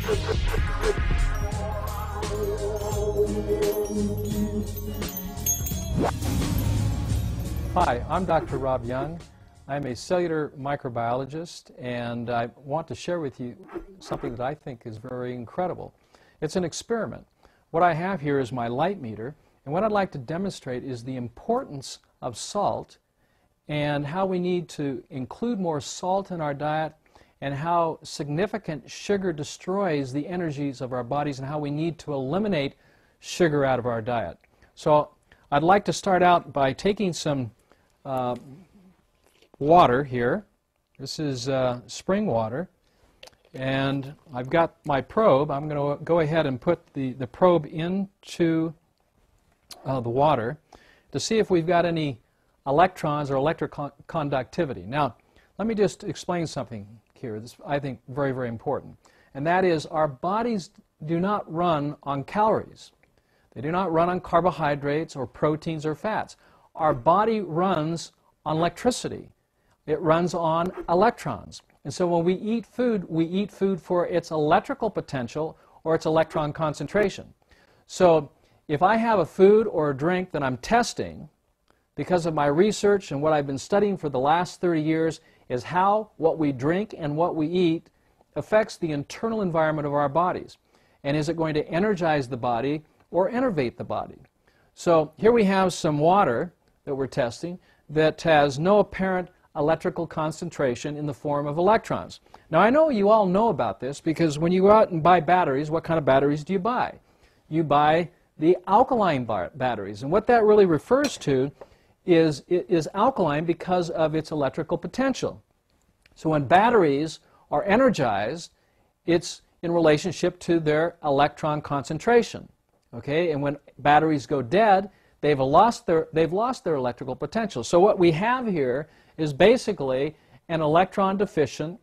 Hi, I'm Dr. Rob Young. I'm a cellular microbiologist, and I want to share with you something that I think is very incredible. It's an experiment. What I have here is my light meter, and what I'd like to demonstrate is the importance of salt and how we need to include more salt in our diet, and how significant sugar destroys the energies of our bodies, and how we need to eliminate sugar out of our diet. So I'd like to start out by taking some water here. This is spring water, and I've got my probe. I'm going to go ahead and put the probe into the water to see if we've got any electrons or electric conductivity. Now, let me just explain something here. This, I think, very, very important, and that is our bodies do not run on calories. They do not run on carbohydrates or proteins or fats. Our body runs on electricity. It runs on electrons. And so when we eat food for its electrical potential or its electron concentration. So if I have a food or a drink that I'm testing, because of my research and what I've been studying for the last 30 years, is how what we drink and what we eat affects the internal environment of our bodies. And is it going to energize the body or enervate the body? So here we have some water that we're testing that has no apparent electrical concentration in the form of electrons. Now, I know you all know about this because when you go out and buy batteries, what kind of batteries do you buy? You buy the alkaline batteries, and what that really refers to is alkaline because of its electrical potential. So when batteries are energized, it's in relationship to their electron concentration. Okay, and when batteries go dead, they've lost their electrical potential. So what we have here is basically an electron deficient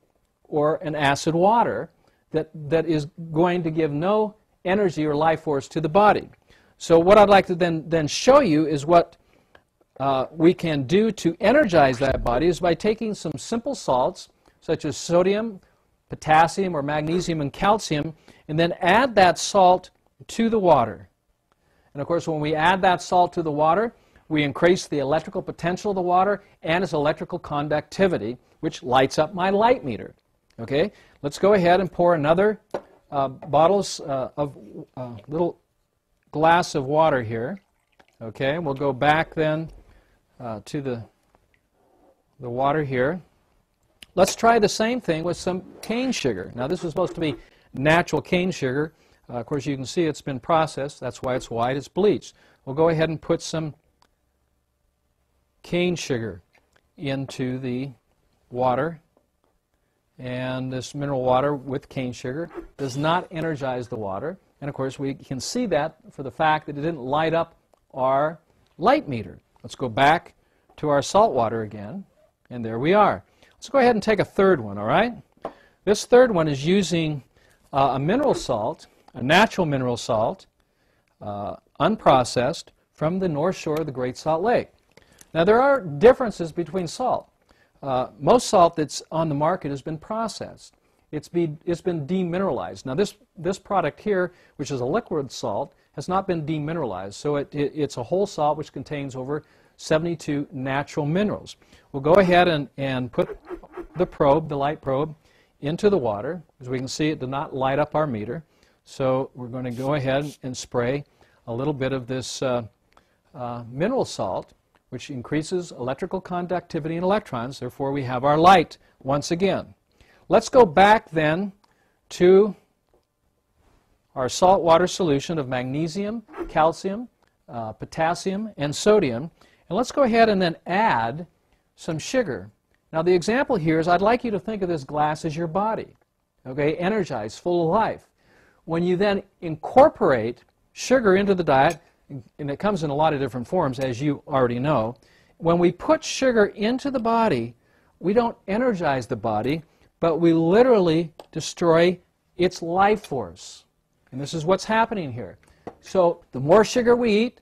or an acid water that is going to give no energy or life force to the body. So what I'd like to then show you is what we can do to energize that body is by taking some simple salts such as sodium, potassium, or magnesium and calcium, and then add that salt to the water. And of course, when we add that salt to the water, we increase the electrical potential of the water and its electrical conductivity, which lights up my light meter. Okay, let's go ahead and pour another little glass of water here. Okay, we'll go back then to the water here. Let's try the same thing with some cane sugar. Now, this is supposed to be natural cane sugar. Of course, you can see it's been processed. That's why it's white. It's bleached. We'll go ahead and put some cane sugar into the water. And this mineral water with cane sugar does not energize the water. And of course, we can see that for the fact that it didn't light up our light meter. Let's go back to our salt water again. And there we are. Let's go ahead and take a third one, all right? This third one is using a mineral salt, a natural mineral salt, unprocessed, from the north shore of the Great Salt Lake. Now, there are differences between salt. Most salt that's on the market has been processed. It's been demineralized. Now, this product here, which is a liquid salt, has not been demineralized. So it's a whole salt which contains over 72 natural minerals. We'll go ahead and put the probe, the light probe, into the water. As we can see, it did not light up our meter. So we're going to go ahead and spray a little bit of this mineral salt, which increases electrical conductivity and electrons. Therefore, we have our light once again. Let's go back then to our saltwater solution of magnesium, calcium, potassium, and sodium. And let's go ahead and then add some sugar. Now, the example here is I'd like you to think of this glass as your body, okay, energized, full of life. When you then incorporate sugar into the diet, and it comes in a lot of different forms, as you already know, when we put sugar into the body, we don't energize the body, but we literally destroy its life force. And this is what's happening here. So the more sugar we eat,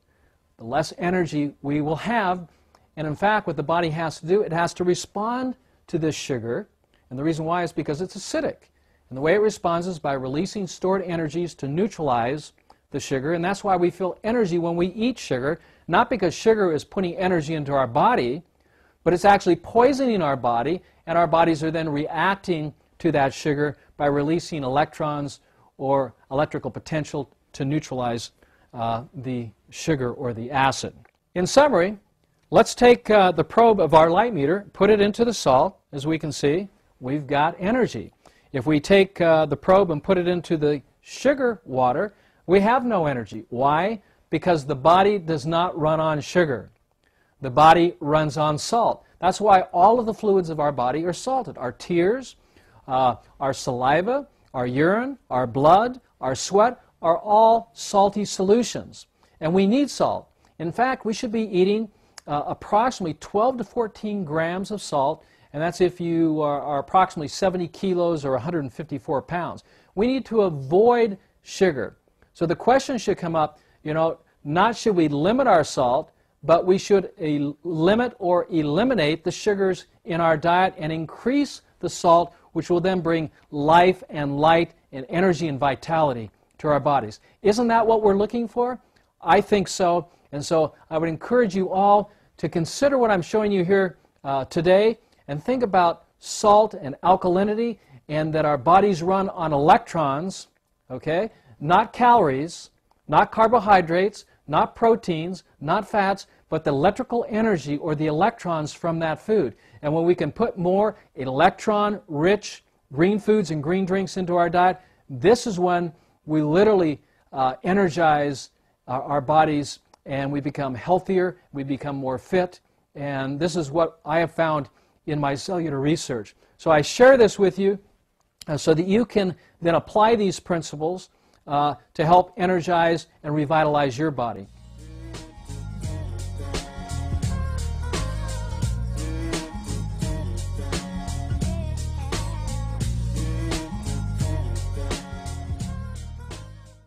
the less energy we will have. And in fact, what the body has to do, it has to respond to this sugar. And the reason why is because it's acidic. And the way it responds is by releasing stored energies to neutralize the sugar, and that's why we feel energy when we eat sugar, not because sugar is putting energy into our body, but it's actually poisoning our body, and our bodies are then reacting to that sugar by releasing electrons or electrical potential to neutralize the sugar or the acid. In summary, let's take the probe of our light meter, put it into the salt. As we can see, we've got energy. If we take the probe and put it into the sugar water, we have no energy. Why? Because the body does not run on sugar. The body runs on salt. That's why all of the fluids of our body are salted. Our tears, our saliva, our urine, our blood, our sweat are all salty solutions. And we need salt. In fact, we should be eating approximately 12 to 14 grams of salt, and that's if you are approximately 70 kilos or 154 pounds. We need to avoid sugar. So the question should come up, not should we limit our salt, but we should limit or eliminate the sugars in our diet and increase the salt, which will then bring life and light and energy and vitality to our bodies. Isn't that what we're looking for? I think so. And so I would encourage you all to consider what I'm showing you here today and think about salt and alkalinity, and that our bodies run on electrons, okay? Not calories, not carbohydrates, not proteins, not fats, but the electrical energy or the electrons from that food. And when we can put more electron-rich green foods and green drinks into our diet, this is when we literally energize our bodies, and we become healthier, we become more fit, and this is what I have found in my cellular research. So I share this with you so that you can then apply these principles to help energize and revitalize your body.